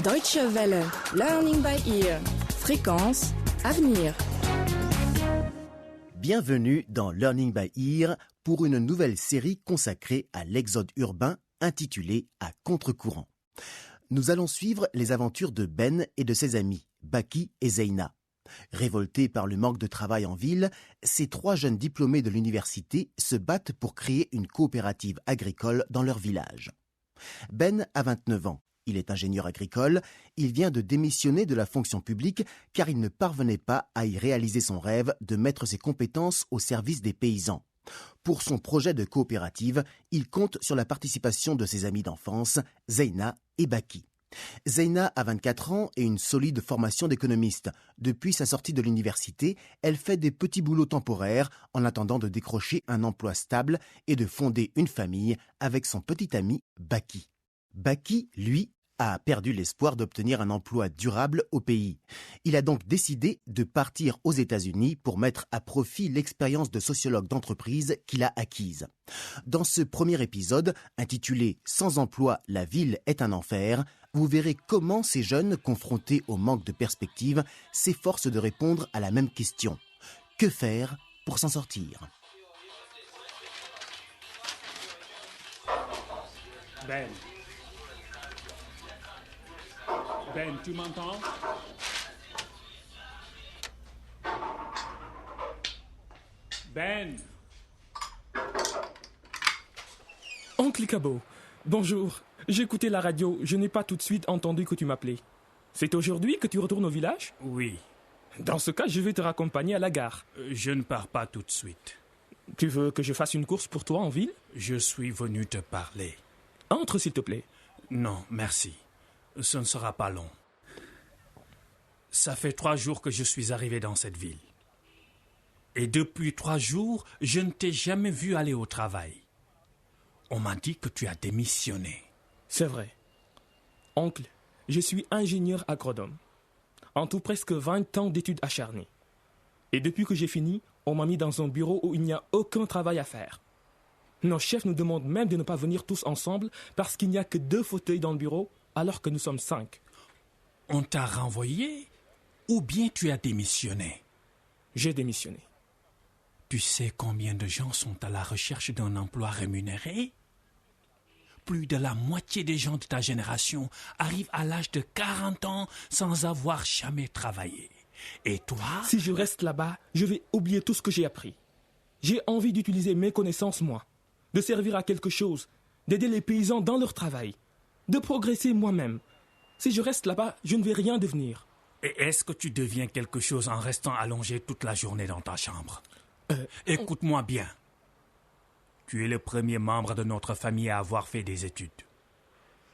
Deutsche Welle, Learning by Ear, Fréquence, Avenir. Bienvenue dans Learning by Ear pour une nouvelle série consacrée à l'exode urbain intitulée « À contre-courant ». Nous allons suivre les aventures de Ben et de ses amis, Baki et Zeina. Révoltés par le manque de travail en ville, ces trois jeunes diplômés de l'université se battent pour créer une coopérative agricole dans leur village. Ben a 29 ans. Il est ingénieur agricole. Il vient de démissionner de la fonction publique car il ne parvenait pas à y réaliser son rêve de mettre ses compétences au service des paysans. Pour son projet de coopérative, il compte sur la participation de ses amis d'enfance, Zeina et Baki. Zeina a 24 ans et une solide formation d'économiste. Depuis sa sortie de l'université, elle fait des petits boulots temporaires en attendant de décrocher un emploi stable et de fonder une famille avec son petit ami Baki. Baki, lui, a perdu l'espoir d'obtenir un emploi durable au pays. Il a donc décidé de partir aux États-Unis pour mettre à profit l'expérience de sociologue d'entreprise qu'il a acquise. Dans ce premier épisode, intitulé « Sans emploi, la ville est un enfer », vous verrez comment ces jeunes, confrontés au manque de perspective, s'efforcent de répondre à la même question. Que faire pour s'en sortir ? Ben, tu m'entends? Ben! Oncle Cabot, bonjour. J'ai écouté la radio, je n'ai pas tout de suite entendu que tu m'appelais. C'est aujourd'hui que tu retournes au village? Oui. Dans ce cas, je vais te raccompagner à la gare. Je ne pars pas tout de suite. Tu veux que je fasse une course pour toi en ville? Je suis venu te parler. Entre, s'il te plaît. Non, merci. Ce ne sera pas long. Ça fait 3 jours que je suis arrivé dans cette ville. Et depuis 3 jours, je ne t'ai jamais vu aller au travail. On m'a dit que tu as démissionné. C'est vrai. Oncle, je suis ingénieur agronome. En tout, presque 20 ans d'études acharnées. Et depuis que j'ai fini, on m'a mis dans un bureau où il n'y a aucun travail à faire. Nos chefs nous demandent même de ne pas venir tous ensemble parce qu'il n'y a que 2 fauteuils dans le bureau alors que nous sommes 5. On t'a renvoyé ou bien tu as démissionné? J'ai démissionné. Tu sais combien de gens sont à la recherche d'un emploi rémunéré? Plus de la moitié des gens de ta génération arrivent à l'âge de 40 ans sans avoir jamais travaillé. Et toi? Si je reste là-bas, je vais oublier tout ce que j'ai appris. J'ai envie d'utiliser mes connaissances, moi. De servir à quelque chose, d'aider les paysans dans leur travail, de progresser moi-même. Si je reste là-bas, je ne vais rien devenir. Et est-ce que tu deviens quelque chose en restant allongé toute la journée dans ta chambre? Écoute-moi bien. Tu es le premier membre de notre famille à avoir fait des études.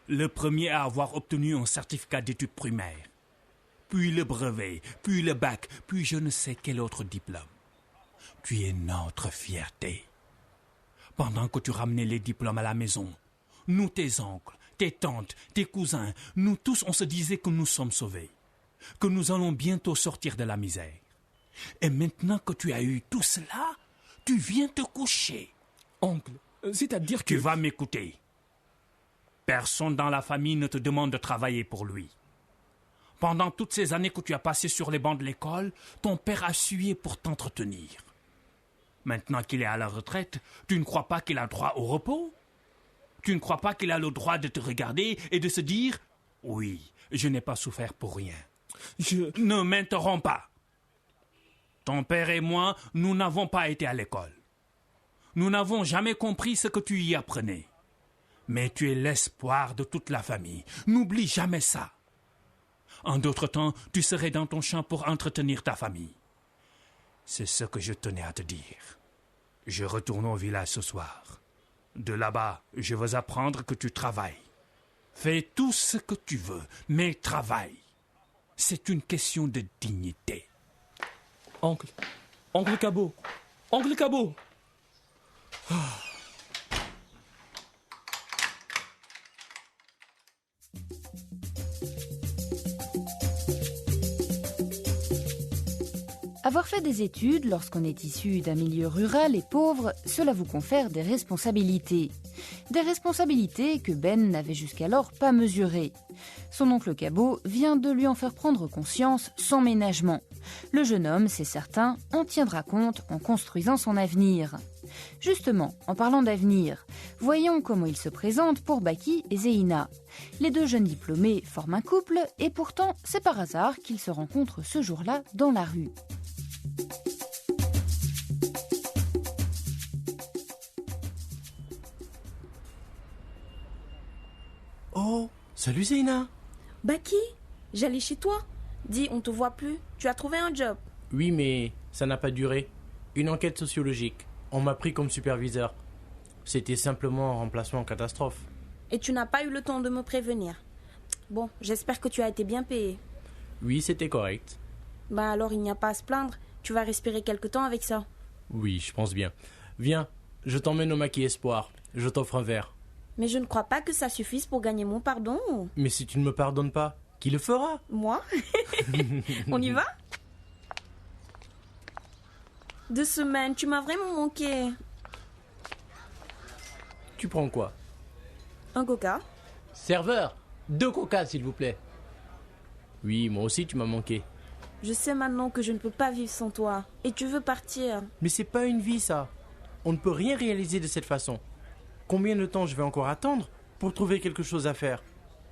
Le premier à avoir obtenu un certificat d'études primaires. Puis le brevet, puis le bac, puis je ne sais quel autre diplôme. Tu es notre fierté. Pendant que tu ramenais les diplômes à la maison, nous, tes oncles, tes tantes, tes cousins, nous tous, on se disait que nous sommes sauvés, que nous allons bientôt sortir de la misère. Et maintenant que tu as eu tout cela, tu viens te coucher. Oncle, c'est-à-dire que... Tu vas m'écouter. Personne dans la famille ne te demande de travailler pour lui. Pendant toutes ces années que tu as passées sur les bancs de l'école, ton père a sué pour t'entretenir. Maintenant qu'il est à la retraite, tu ne crois pas qu'il a droit au repos? Tu ne crois pas qu'il a le droit de te regarder et de se dire « Oui, je n'ai pas souffert pour rien. » Ne m'interromps pas. Ton père et moi, nous n'avons pas été à l'école. Nous n'avons jamais compris ce que tu y apprenais. Mais tu es l'espoir de toute la famille. N'oublie jamais ça. En d'autres temps, tu serais dans ton champ pour entretenir ta famille. C'est ce que je tenais à te dire. Je retourne au village ce soir. De là-bas, je veux apprendre que tu travailles. Fais tout ce que tu veux, mais travaille. C'est une question de dignité. Oncle Cabot, Oncle Cabot. Avoir fait des études lorsqu'on est issu d'un milieu rural et pauvre, cela vous confère des responsabilités. Des responsabilités que Ben n'avait jusqu'alors pas mesurées. Son oncle Cabot vient de lui en faire prendre conscience sans ménagement. Le jeune homme, c'est certain, en tiendra compte en construisant son avenir. Justement, en parlant d'avenir, voyons comment il se présente pour Baki et Zeina. Les deux jeunes diplômés forment un couple et pourtant, c'est par hasard qu'ils se rencontrent ce jour-là dans la rue. Oh, salut Zeina. Baki, j'allais chez toi. Dis, on te voit plus. Tu as trouvé un job. Oui, mais ça n'a pas duré. Une enquête sociologique. On m'a pris comme superviseur. C'était simplement un remplacement en catastrophe. Et tu n'as pas eu le temps de me prévenir. Bon, j'espère que tu as été bien payé. Oui, c'était correct. Bah alors il n'y a pas à se plaindre. Tu vas respirer quelque temps avec ça. Oui, je pense bien. Viens, je t'emmène au Maquis Espoir. Je t'offre un verre. Mais je ne crois pas que ça suffise pour gagner mon pardon. Mais si tu ne me pardonnes pas, qui le fera? Moi? On y va? 2 semaines, tu m'as vraiment manqué. Tu prends quoi? Un coca? Serveur, 2 coca s'il vous plaît. Oui, moi aussi tu m'as manqué. Je sais maintenant que je ne peux pas vivre sans toi. Et tu veux partir. Mais c'est pas une vie ça. On ne peut rien réaliser de cette façon. Combien de temps je vais encore attendre pour trouver quelque chose à faire?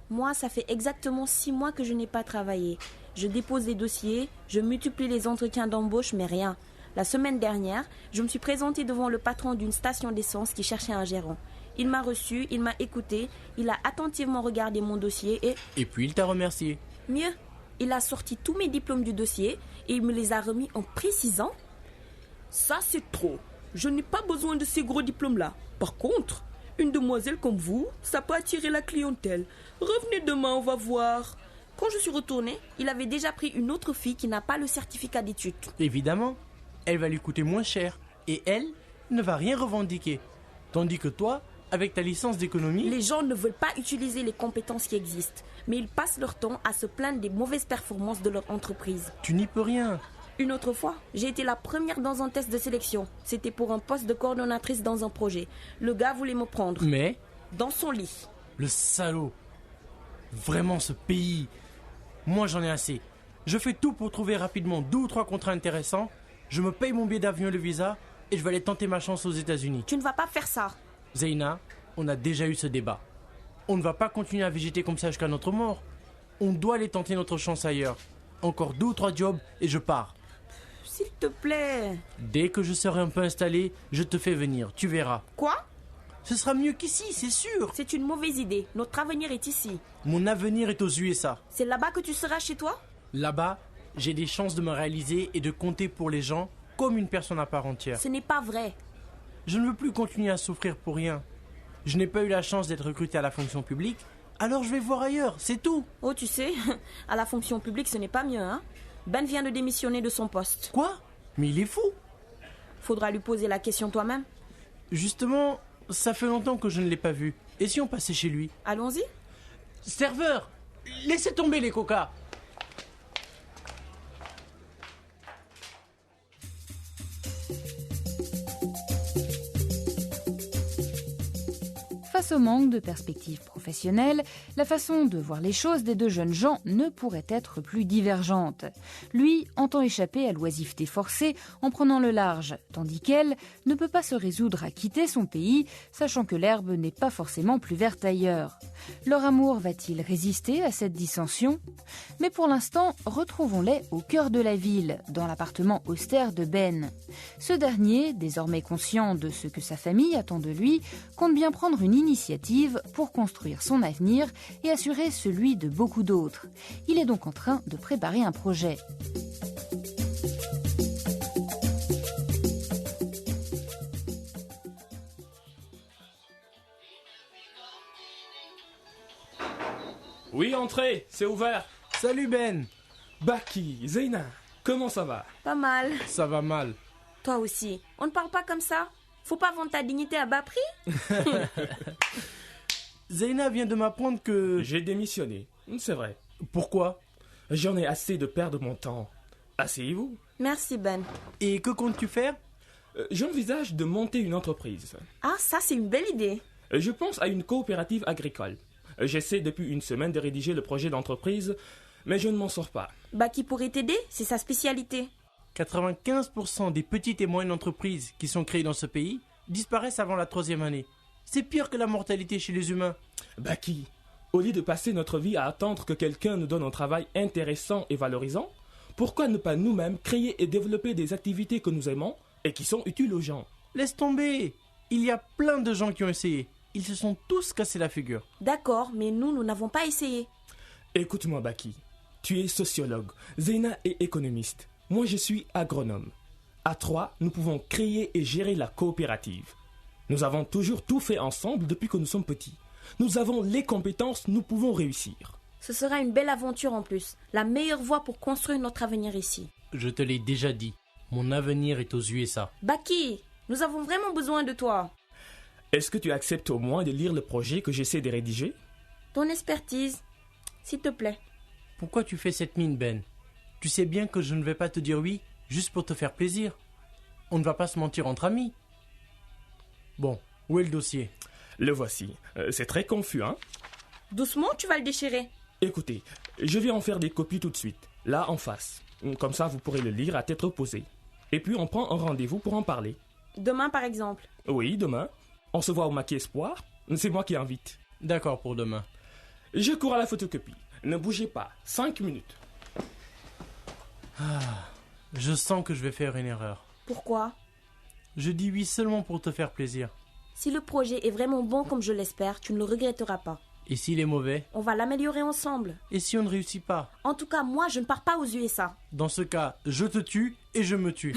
Moi, ça fait exactement 6 mois que je n'ai pas travaillé. Je dépose les dossiers, je multiplie les entretiens d'embauche, mais rien. La semaine dernière, je me suis présentée devant le patron d'une station d'essence qui cherchait un gérant. Il m'a reçu, il m'a écouté, il a attentivement regardé mon dossier et... Et puis il t'a remercié. Mieux, il a sorti tous mes diplômes du dossier et il me les a remis en précisant... Ça, c'est trop. Je n'ai pas besoin de ces gros diplômes-là. Par contre, une demoiselle comme vous, ça peut attirer la clientèle. Revenez demain, on va voir. Quand je suis retournée, il avait déjà pris une autre fille qui n'a pas le certificat d'études. Évidemment, elle va lui coûter moins cher et elle ne va rien revendiquer. Tandis que toi, avec ta licence d'économie... Les gens ne veulent pas utiliser les compétences qui existent, mais ils passent leur temps à se plaindre des mauvaises performances de leur entreprise. Tu n'y peux rien. Une autre fois, j'ai été la première dans un test de sélection. C'était pour un poste de coordonnatrice dans un projet. Le gars voulait me prendre. Mais... Dans son lit. Le salaud. Vraiment ce pays. Moi j'en ai assez. Je fais tout pour trouver rapidement 2 ou 3 contrats intéressants. Je me paye mon billet d'avion et le visa et je vais aller tenter ma chance aux États-Unis. Tu ne vas pas faire ça. Zeina, on a déjà eu ce débat. On ne va pas continuer à végéter comme ça jusqu'à notre mort. On doit aller tenter notre chance ailleurs. Encore 2 ou 3 jobs et je pars. S'il te plaît. Dès que je serai un peu installé, je te fais venir, tu verras. Quoi? Ce sera mieux qu'ici, c'est sûr. C'est une mauvaise idée. Notre avenir est ici. Mon avenir est aux USA. C'est là-bas que tu seras chez toi? Là-bas, j'ai des chances de me réaliser et de compter pour les gens comme une personne à part entière. Ce n'est pas vrai. Je ne veux plus continuer à souffrir pour rien. Je n'ai pas eu la chance d'être recruté à la fonction publique, alors je vais voir ailleurs, c'est tout. Oh, tu sais, à la fonction publique, ce n'est pas mieux, hein? Ben vient de démissionner de son poste. Quoi? Mais il est fou. Faudra lui poser la question toi-même. Justement, ça fait longtemps que je ne l'ai pas vu. Et si on passait chez lui? Allons-y. Serveur, laissez tomber les coca. Face au manque de perspectives professionnelles, la façon de voir les choses des deux jeunes gens ne pourrait être plus divergente. Lui entend échapper à l'oisiveté forcée en prenant le large, tandis qu'elle ne peut pas se résoudre à quitter son pays, sachant que l'herbe n'est pas forcément plus verte ailleurs. Leur amour va-t-il résister à cette dissension? Mais pour l'instant, retrouvons-les au cœur de la ville, dans l'appartement austère de Ben. Ce dernier, désormais conscient de ce que sa famille attend de lui, compte bien prendre une initiative pour construire son avenir et assurer celui de beaucoup d'autres. Il est donc en train de préparer un projet. Oui, entrez, c'est ouvert. Salut Ben. Baki, Zeina, comment ça va? Pas mal. Ça va mal. Toi aussi. On ne parle pas comme ça. Faut pas vendre ta dignité à bas prix. Zeina vient de m'apprendre que... J'ai démissionné, c'est vrai. Pourquoi? J'en ai assez de perdre mon temps. Asseyez-vous. Merci Ben. Et que comptes-tu faire? J'envisage de monter une entreprise. Ah, ça c'est une belle idée. Je pense à une coopérative agricole. J'essaie depuis une semaine de rédiger le projet d'entreprise, mais je ne m'en sors pas. Qui pourrait t'aider? C'est sa spécialité. 95% des petites et moyennes entreprises qui sont créées dans ce pays disparaissent avant la 3e année. C'est pire que la mortalité chez les humains. Baki, au lieu de passer notre vie à attendre que quelqu'un nous donne un travail intéressant et valorisant, pourquoi ne pas nous-mêmes créer et développer des activités que nous aimons et qui sont utiles aux gens? Laisse tomber. Il y a plein de gens qui ont essayé. Ils se sont tous cassés la figure. D'accord, mais nous n'avons pas essayé. Écoute-moi Baki, tu es sociologue, Zeyna est économiste. Moi je suis agronome. À 3, nous pouvons créer et gérer la coopérative. Nous avons toujours tout fait ensemble depuis que nous sommes petits. Nous avons les compétences, nous pouvons réussir. Ce sera une belle aventure en plus. La meilleure voie pour construire notre avenir ici. Je te l'ai déjà dit. Mon avenir est aux USA. Baki, nous avons vraiment besoin de toi. Est-ce que tu acceptes au moins de lire le projet que j'essaie de rédiger? Ton expertise, s'il te plaît. Pourquoi tu fais cette mine, Ben? Tu sais bien que je ne vais pas te dire oui juste pour te faire plaisir. On ne va pas se mentir entre amis. Bon, où est le dossier? Le voici. C'est très confus, hein? Doucement, tu vas le déchirer. Écoutez, je vais en faire des copies tout de suite, là en face. Comme ça, vous pourrez le lire à tête reposée. Et puis, on prend un rendez-vous pour en parler. Demain, par exemple. Oui, demain. On se voit au Maquis Espoir. C'est moi qui invite. D'accord pour demain. Je cours à la photocopie. Ne bougez pas. 5 minutes. Je sens que je vais faire une erreur. Pourquoi? Je dis oui seulement pour te faire plaisir. Si le projet est vraiment bon comme je l'espère, tu ne le regretteras pas. Et s'il est mauvais? On va l'améliorer ensemble. Et si on ne réussit pas? En tout cas, moi, je ne pars pas aux USA. Dans ce cas, je te tue et je me tue.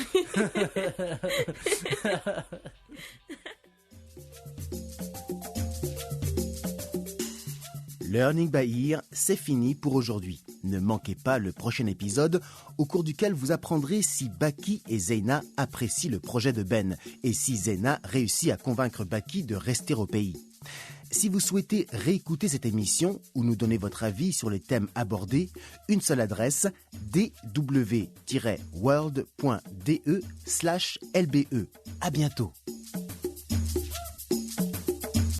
Learning by Ear, c'est fini pour aujourd'hui. Ne manquez pas le prochain épisode au cours duquel vous apprendrez si Baki et Zeyna apprécient le projet de Ben et si Zeyna réussit à convaincre Baki de rester au pays. Si vous souhaitez réécouter cette émission ou nous donner votre avis sur les thèmes abordés, une seule adresse dw-world.de/lbe. À bientôt.